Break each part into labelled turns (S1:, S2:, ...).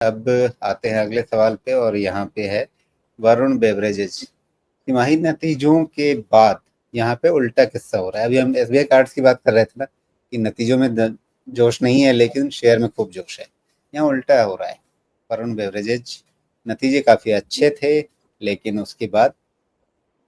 S1: अब आते हैं अगले सवाल पे और यहाँ पे है वरुण बेवरेजेज। तिमाही नतीजों के बाद यहाँ पे उल्टा किस्सा हो रहा है। अभी हम एसबीआई कार्ड्स की बात कर रहे थे ना कि नतीजों में जोश नहीं है लेकिन शेयर में खूब जोश है। यहाँ उल्टा हो रहा है। वरुण बेवरेजेज नतीजे काफी अच्छे थे लेकिन उसके बाद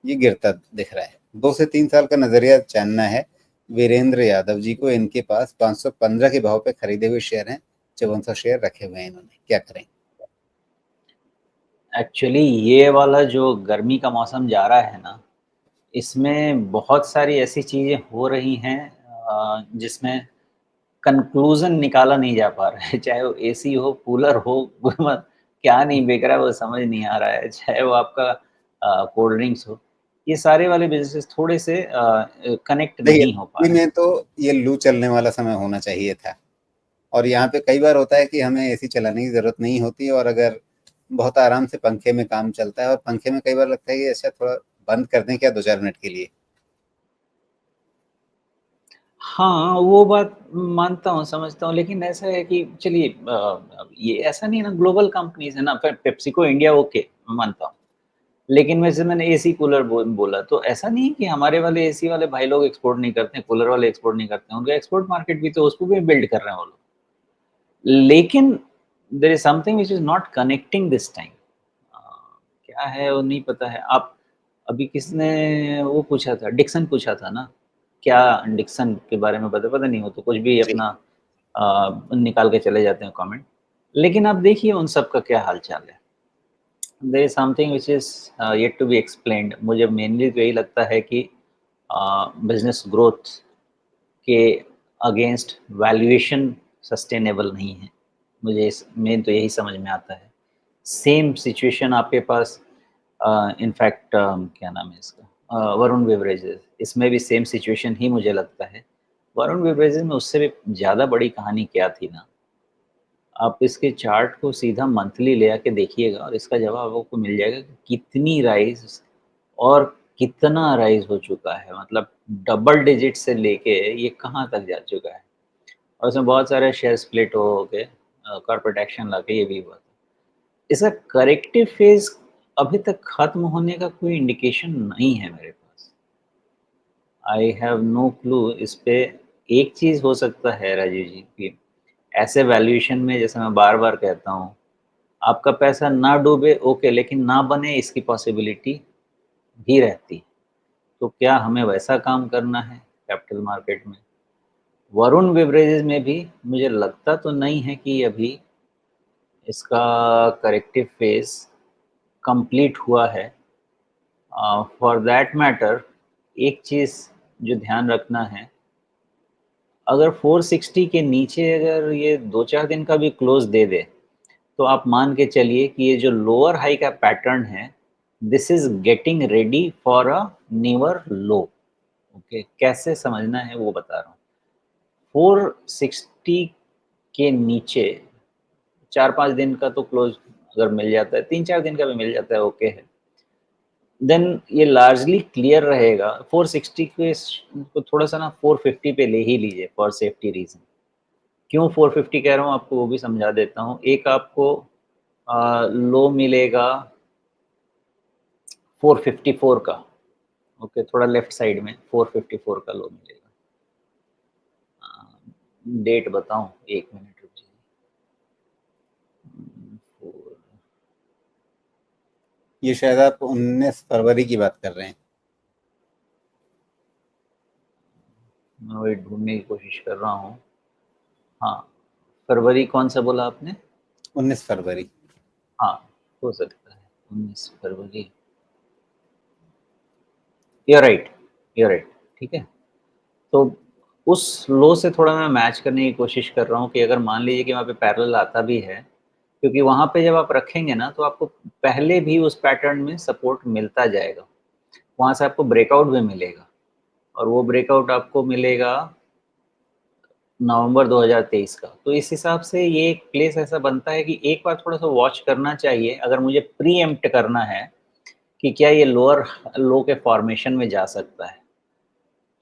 S1: ये गिरता दिख रहा है। 2 से 3 साल का नजरिया जानना है वीरेंद्र यादव जी को। इनके पास 515 के भाव पे खरीदे हुए शेयर हैं। 5400 शेयर रखे हुए हैं इन्होंने। क्या करें?
S2: एक्चुअली ये वाला जो गर्मी का मौसम जा रहा है ना, इसमें बहुत सारी ऐसी चीज़ें हो रही हैं जिसमें कंक्लूज़न निकाला नहीं जा पा रहा है। चाहे वो एसी हो, कूलर हो, क्या नहीं बिक रहा है वो समझ नहीं आ रहा है। चाहे वो आपका कोल्ड ड्रिंक्स हो, ये सारे वाले बिज़नेस थोड़े से कनेक्ट
S1: देखिए,
S2: नहीं हो पा
S1: दिल्ली
S2: रहे हैं।
S1: में तो ये लू चलने वाला समय होना चाहिए था और यहाँ पे कई बार होता है कि हमें एसी चलाने की ज़रूरत नहीं होती और अगर बहुत आराम से पंखे में काम चलता है और पंखे में कई बार लगता है कि अच्छा थोड़ा बंद कर दें क्या 2-4 मिनट के लिए।
S2: हाँ, वो बात मानता हूँ, समझता हूँ, लेकिन ऐसा है कि चलिए अब ये ऐसा नहीं है ना, ग्लोबल कंपनीज़ है ना, पेप्सिको इंडिया ओके, मानता हूँ। लेकिन वैसे मैंने एसी कूलर बोला, तो ऐसा नहीं है कि हमारे वाले एसी वाले भाई लोग एक्सपोर्ट नहीं करते हैं, कूलर वाले एक्सपोर्ट नहीं करते हैं, उनका एक्सपोर्ट मार्केट भी तो उसको भी बिल्ड कर रहे हैं वो लोग। लेकिन there is something which is not connecting this time. Uh, क्या है वो नहीं पता है। आप अभी किसने वो पूछा था, डिक्सन पूछा था ना? क्या डिक्सन के बारे में पता पता नहीं, वो तो कुछ भी
S1: जी।
S2: अपना निकाल के चले जाते हैं कमेंट। लेकिन आप देखिए उन सब का क्या हाल-चाल है। There is something which is yet to be explained. मुझे मेनली तो यही लगता है कि बिज़नेस ग्रोथ के अगेंस्ट वैल्यूएशन सस्टेनेबल नहीं है। मुझे इस मेन तो यही समझ में आता है। सेम सिचुएशन आपके पास इनफैक्ट क्या नाम है इसका वरुण बेवरेजेज़, इसमें भी सेम सिचुएशन ही मुझे लगता है। वरुण बेवरेजेज़ में उससे भी ज़्यादा बड़ी कहानी क्या थी ना, आप इसके चार्ट को सीधा मंथली ले आके देखिएगा और इसका जवाब आपको मिल जाएगा कि कितनी राइज़ और कितना राइज़ हो चुका है। मतलब डबल डिजिट से लेके ये कहाँ तक जा चुका है। और उसमें बहुत सारे शेयर स्प्लिट हो के कॉर्पोरेट एक्शन लाके ये भी हुआ था। इसका करेक्टिव फ़ेज़ अभी तक ख़त्म होने का कोई इंडिकेशन नहीं है मेरे पास। आई हैव नो क्लू इस पे। एक चीज़ हो सकता है राजीव जी कि ऐसे वैल्यूएशन में, जैसे मैं बार-बार कहता हूँ, आपका पैसा ना डूबे ओके, लेकिन ना बने इसकी पॉसिबिलिटी भी रहती है। तो क्या हमें वैसा काम करना है कैपिटल मार्केट में? वरुण बेवरेजेज़ में भी मुझे लगता तो नहीं है कि अभी इसका करेक्टिव फ़ेज़ कंप्लीट हुआ है। फॉर दैट मैटर एक चीज़ जो ध्यान रखना है, अगर 460 के नीचे अगर ये 2-4 दिन का भी क्लोज़ दे दे, तो आप मान के चलिए कि ये जो लोअर हाई का पैटर्न है, this is getting ready for a newer low. Okay, कैसे समझना है वो बता रहा हूँ। 460 के नीचे 4-5 दिन का तो क्लोज़ अगर मिल जाता है, 3-4 दिन का भी मिल जाता है, ओके है। देन ये लार्जली क्लियर रहेगा। 460 के को थोड़ा-सा ना 450 पे ले ही लीजिए फॉर सेफ्टी रीज़न। क्यों 450 कह रहा हूँ आपको वो भी समझा देता हूँ। एक आपको लो मिलेगा 454 का, ओके, थोड़ा लेफ्ट साइड में 454 का लो मिलेगा। डेट बताऊँ? 1 मिनट रुकिए। 4
S1: ये शायद आप 19 फरवरी की बात कर रहे हैं।
S2: मैं वही ढूँढने की कोशिश कर रहा हूँ। हाँ, फरवरी कौन-सा बोला आपने?
S1: 19 फरवरी।
S2: हाँ, हो सकता है 19 फरवरी। यू आर राइट, ठीक है। तो उस लो से थोड़ा मैं मैच करने की कोशिश कर रहा हूँ कि अगर मान लीजिए कि वहाँ पे पैरेलल आता भी है, क्योंकि वहाँ पे जब आप रखेंगे ना, तो आपको पहले भी उस पैटर्न में सपोर्ट मिलता जाएगा। वहाँ से आपको ब्रेकआउट भी मिलेगा और वो ब्रेकआउट आपको मिलेगा नवंबर 2023 का। तो इस हिसाब से ये एक प्लेस ऐसा बनता है कि एक बार थोड़ा-सा वॉच करना चाहिए, अगर मुझे प्रीएम्प्ट करना है कि क्या ये लोअर लो के फॉर्मेशन में जा सकता है।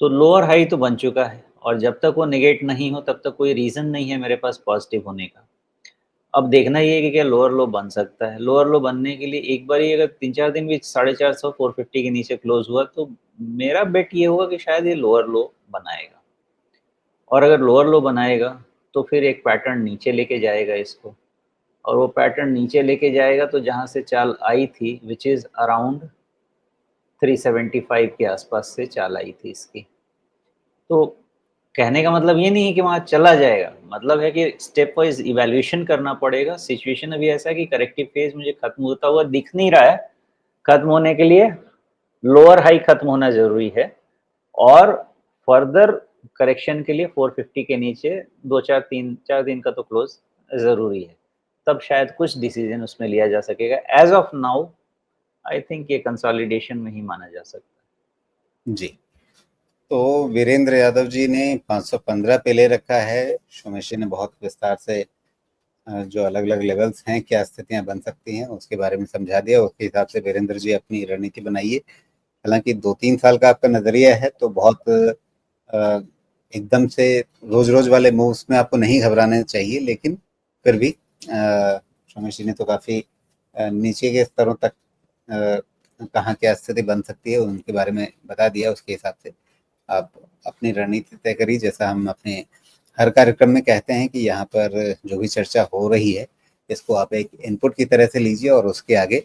S2: तो लोअर हाई तो बन चुका है और जब तक वो नेगेट नहीं हो तब तक कोई रीज़न नहीं है मेरे पास पॉजिटिव होने का। अब देखना ये है कि क्या लोअर लो बन सकता है। लोअर लो बनने के लिए एक बार ही अगर 3-4 दिन भी 450 450 के नीचे क्लोज हुआ तो मेरा बेट ये होगा कि शायद ये लोअर लो बनाएगा। और अगर लोअर लो बनाएगा तो फिर एक पैटर्न नीचे लेके जाएगा इसको, और वो पैटर्न नीचे लेके जाएगा तो जहाँ से चाल आई थी व्हिच इज़ अराउंड 375 के आसपास से चाल आई थी इसकी। तो कहने का मतलब ये नहीं है कि वहाँ चला जाएगा, मतलब है कि स्टेप वाइज़ इवैल्यूएशन करना पड़ेगा। सिचुएशन अभी ऐसा है कि करेक्टिव फेज़ मुझे खत्म होता हुआ दिख नहीं रहा है। खत्म होने के लिए लोअर हाई खत्म होना ज़रूरी है, और फर्दर करेक्शन के लिए 450 के नीचे 2-4 3-4 दिन का तो क्लोज़ ज़रूरी है। तब शायद कुछ डिसीज़न उसमें लिया जा सकेगा। As of now I think ये कंसोलिडेशन में ही माना जा सकता है।
S1: जी। तो वीरेंद्र यादव जी ने 515 पे ले रखा है। सोमेश जी ने बहुत विस्तार से जो अलग-अलग लेवल्स हैं, क्या स्थितियाँ बन सकती हैं, उसके बारे में समझा दिया। उसके हिसाब से वीरेंद्र जी अपनी रणनीति बनाइए। हालाँकि 2-3 साल का आपका नज़रिया है तो बहुत एकदम से रोज़-रोज़ वाले मूव्स में आपको नहीं घबराना चाहिए, लेकिन फिर भी सोमेश जी ने तो काफ़ी नीचे के स्तरों तक कहाँ क्या स्थिति बन सकती है उनके बारे में बता दिया। उसके हिसाब से आप अपनी रणनीति तय करिए। जैसा हम अपने हर कार्यक्रम में कहते हैं कि यहाँ पर जो भी चर्चा हो रही है, इसको आप एक इनपुट की तरह से लीजिए और उसके आगे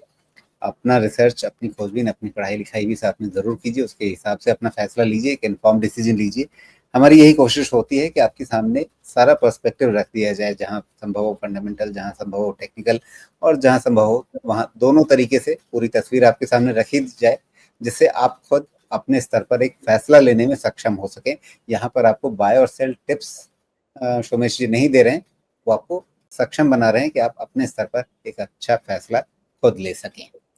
S1: अपना रिसर्च, अपनी खोजबीन, अपनी पढ़ाई-लिखाई भी साथ में ज़रूर कीजिए। उसके हिसाब से अपना फैसला लीजिए, एक इन्फॉर्म्ड डिसीजन लीजिए। हमारी यही कोशिश होती है कि आपके सामने सारा पर्सपेक्टिव रख दिया जाए, जहाँ संभव हो फंडामेंटल, जहाँ संभव हो टेक्निकल, और जहाँ संभव हो वहाँ दोनों तरीके से पूरी तस्वीर आपके सामने रखी जाए, जिससे आप खुद अपने स्तर पर एक फैसला लेने में सक्षम हो सकें। यहाँ पर आपको बाय और सेल टिप्स सोमेश जी नहीं दे रहे हैं, वो आपको सक्षम बना रहे हैं कि आप अपने स्तर पर एक अच्छा फैसला खुद ले सकें।